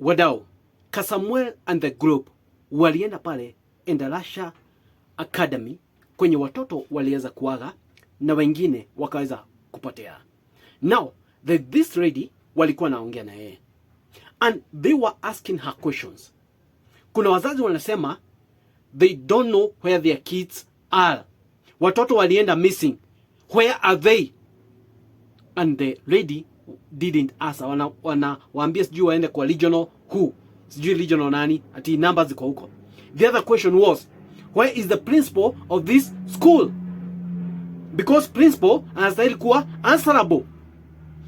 wadau, Kasamuel and the group walienda pale Endarasha Academy kwenye watoto waliweza kuaga na wengine wakaweza kupotea. Now, this lady walikuwa naongea na yeye and they were asking her questions. Kuna wazazi wanasema they don't know where their kids are. Watoto walienda missing. Where are they? And the lady didn't answer. Waambia sijui waende kwa regional who? Sijui regional nani? Ati numbers ziko huko. The other question was, where is the principal of this school? Because principal anastahili kuwa answerable.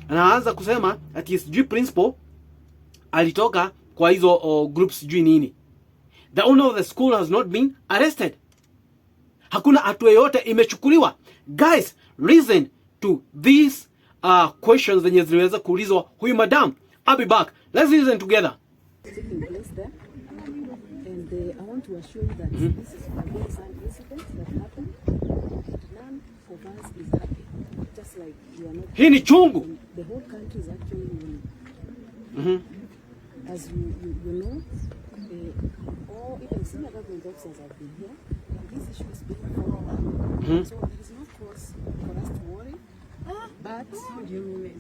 Anaanza kusema ati sijui principal alitoka kwa hizo groups sijui nini. The owner of the school has not been arrested. Hakuna hatua yoyote imechukuliwa. Guys, listen to these questions zenye ziliweza kuulizwa huyu madam. I'll be back. Let's listen together. Taking place there, and I want to assure you that this is a very sad incident that happened, and none of us is happy. Just like you are not. Hii ni chungu. The whole country is actually winning. As you know, all even senior government officers have been here, and this issue is being followed up. So there is no cause for us to worry. But you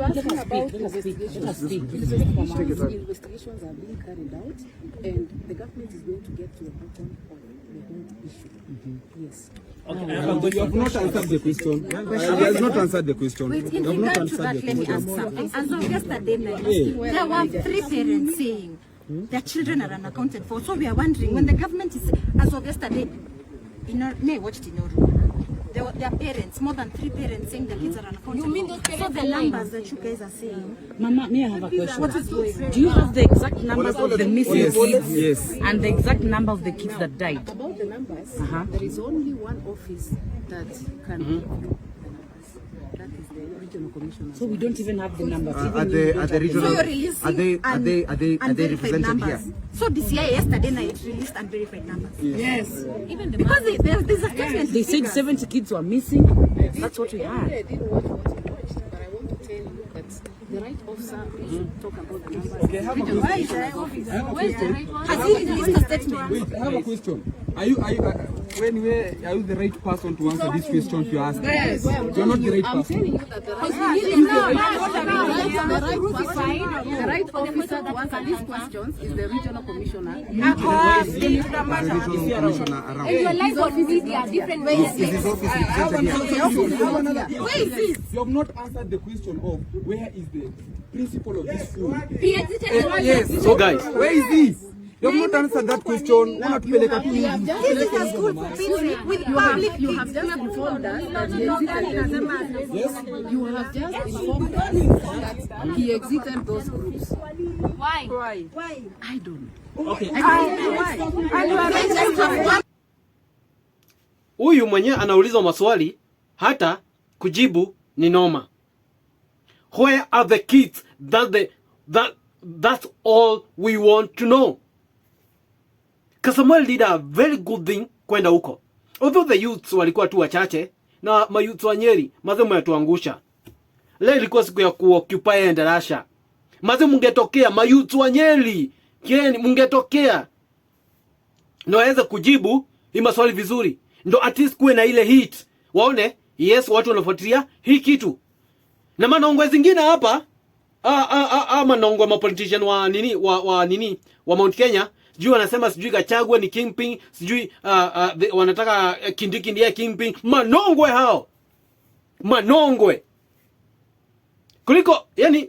asking about investigations. Investigations are being carried out, and the government is going to get to the bottom of the whole issue. Yes. But you have not answered the question. He has not answered the question. Wait, in regard to that, let me ask something. As of yesterday night, there were 3 parents saying their children are unaccounted for. So we are wondering, when the government is, as of yesterday, May watched in your room. Their parents, more than 3 parents saying their kids are unaccounted for. You mean those parents? So the numbers that you guys are saying. Mama, may I have a question? What is going on? Do you have the exact numbers of the missing kids? Yes. And the exact number of the kids that died? About the numbers, there is only one office that can give you the numbers. That is the regional commissioner. So we don't even have the numbers. At the regional, So you're releasing are they represented numbers. here? So DCI yesterday night released unverified numbers. Yes. Even the because there's a statement. They said 70 kids were missing. That's what we had. I didn't watch what you watched, but I want to tell you that the right officer should talk about the numbers. Why is the right officer? Where's the right officer? Has he released a statement? Wait, I have a question. Are you the right person to answer this question you ask? Yes. You're not the right I'm person. telling you that the right officer to answer these questions is the regional commissioner. Regional commissioner around. Your life on media different ways. Is his office represented here? Where is this? You have not answered the question of where is the principal of this school? He exited the Yes. So guys, Where is this? You have not answered that question. Unatupeleka tu hivi. This is a school for kids with public. You have just informed us that he exited the groups. Yes. You have just informed us that he exited those groups. Why? I don't know. Okay. huyu mwenyewe anaulizwa maswali hata kujibu ni noma. Where are the kids? That's all we want to know. Kasamuel did a very good thing kwenda huko. Although the youths walikuwa tu wachache na mayouths wa Nyeri, mazemu yatuangusha. Leo ilikuwa siku ya kuoccupy Endarasha. Mazemu mungetokea mayouths wa Nyeri. Kieni mungetokea. Ndio aweze kujibu hii maswali vizuri. Ndio at least kuwe na ile hit. Waone, yes, watu wanafuatilia hii kitu. Na manongwe zingine hapa manongwe ma politician wa Mount Kenya, sijui wanasema sijui Gachagua ni kingpin, sijui wanataka Kindiki ndiye kingpin. Manongwe hao. Manongwe.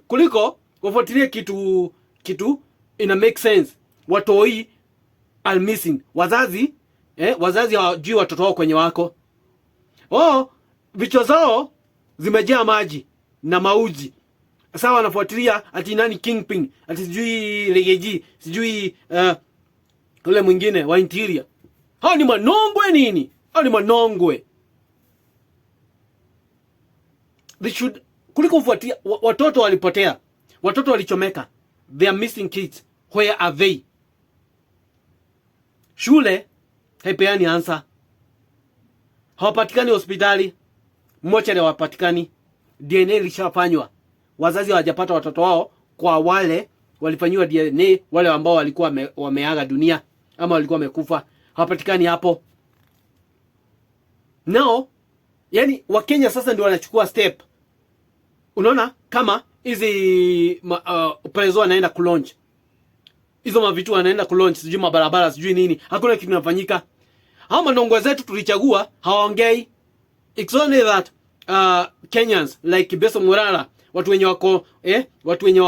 Kuliko wafuatilie kitu ina make sense. Watoi are missing. Wazazi hawajui watoto wao kwenye wako. Vichwa zao zimejaa maji na mauji. Sasa wanafuatilia ati nani kingpin, ati sijui Legeji, sijui ule mwingine wa interior. Hao ni manongwe nini? Hao ni manongwe. Kuliko kufuatia watoto walipotea. Watoto walichomeka. They are missing kids. Where are they? Shule haipeani answer. Hawapatikani hospitali. Mochari hawapatikani. DNA ilishafanywa. Wazazi hawajapata watoto wao kwa wale walifanyiwa DNA, wale ambao walikuwa wameaga dunia ama walikuwa wamekufa, hawapatikani hapo. Now, yani Wakenya sasa ndio wanachukua step. Unaona kama hizi prezo anaenda kulaunch. Hizo mavitu wanaenda kulaunch, sijui mabarabara, sijui nini. Hakuna kitu kinafanyika. Hao manongo zetu tulichagua hawaongei. It's only that Kenyans like Beso Morara, watu wenye wako watu wenye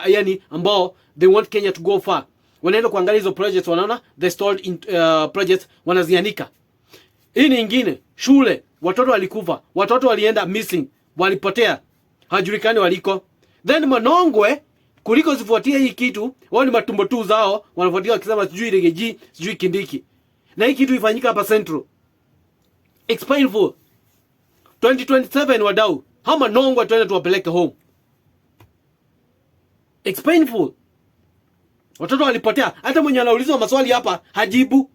yani ambao they want Kenya to go far, wanaenda kuangalia hizo projects, wanaona the stalled projects, wanazianika. Hii ni nyingine, shule, watoto walikufa, watoto walienda missing, walipotea, hajulikani waliko. Then manongwe kuliko zifuatia hii kitu, wao ni matumbo tu zao, wanafuatia wakisema sijui Rigathi, sijui Kindiki. Na hii kitu ifanyika hapa Central. It's painful. 2027 wadau, hao manongwe tuende tuwapeleke home. It's painful. Watoto walipotea, hata mwenye anaulizwa maswali hapa hajibu.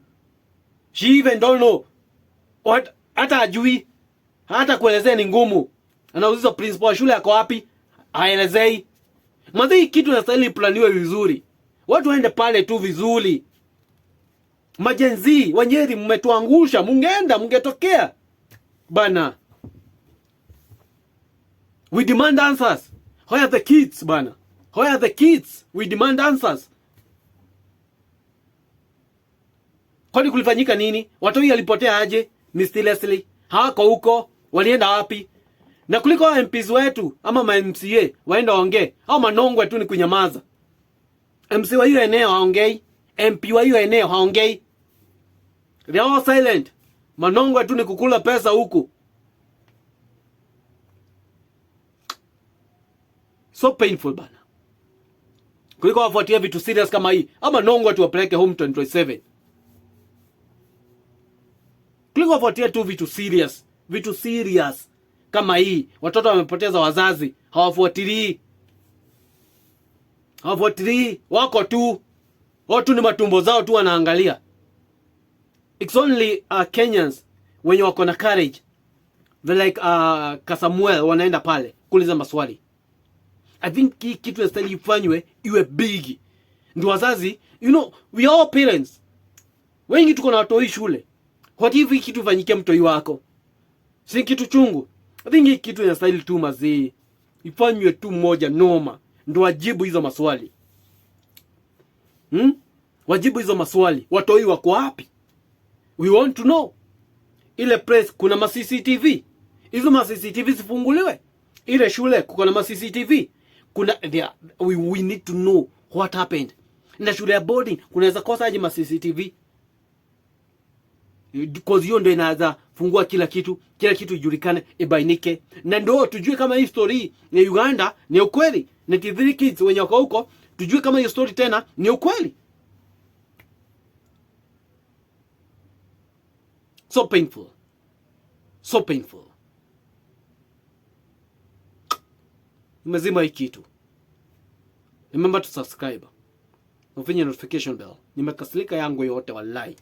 She even don't know. Hata hajui, hata kuelezea ni ngumu. Anaulizwa principal wa shule yako wapi, haelezei. Mwanzo kitu inastahili planiwe vizuri. Watu waende pale tu vizuri. Majenzi, Wanyeri mmetuangusha, mungetokea. Bana. We demand answers. Where are the kids, bana? Where are the kids? We demand answers. Kwani kulifanyika nini? Watu hii walipotea aje? Mysteriously. Hawako huko, walienda wapi? Na kuliko wa MPs wetu ama ma MCA waenda waongee, au manongwe tu ni kunyamaza. MC wa hiyo eneo haongei, MP wa hiyo eneo haongei. They are all silent. Manongwe tu ni kukula pesa huku. So painful bana. Kuliko wafuatia vitu serious kama hii, ama nongwe tu wapeleke home 2027. Kuliko wafuatia tu vitu serious kama hii, watoto wamepoteza wazazi, hawafuatilii, wako tu, watu ni matumbo zao tu wanaangalia. It's only Kenyans wenye wako na courage, like Kasamuel wanaenda pale kuuliza maswali. I think kitu inastahili ifanywe iwe big. Ndio wazazi, you know, we are all parents. Wengi tuko na watu shule. What if kitu ifanyike mtoi wako? Si kitu chungu. I think kitu inastahili tu mazee ifanywe tu moja noma, ndio wajibu hizo maswali. Wajibu hizo maswali. Watoi wako wapi? We want to know. Ile press kuna ma CCTV. Hizo ma CCTV sifunguliwe. Ile shule kuko na ma CCTV. Kuna we need to know what happened. Na shule ya boarding kunaweza kosa aje ma CCTV? Because hiyo ndio inaanza fungua kila kitu ijulikane, ibainike. Na ndio tujue kama hii story ya Uganda ni ukweli. Na TV kids wenye wako huko tujue kama hiyo story tena ni ukweli. So painful. So painful. Nimezima hii kitu. Remember to subscribe. Ufinye notification bell. Nimekasilika yangu yote wallahi.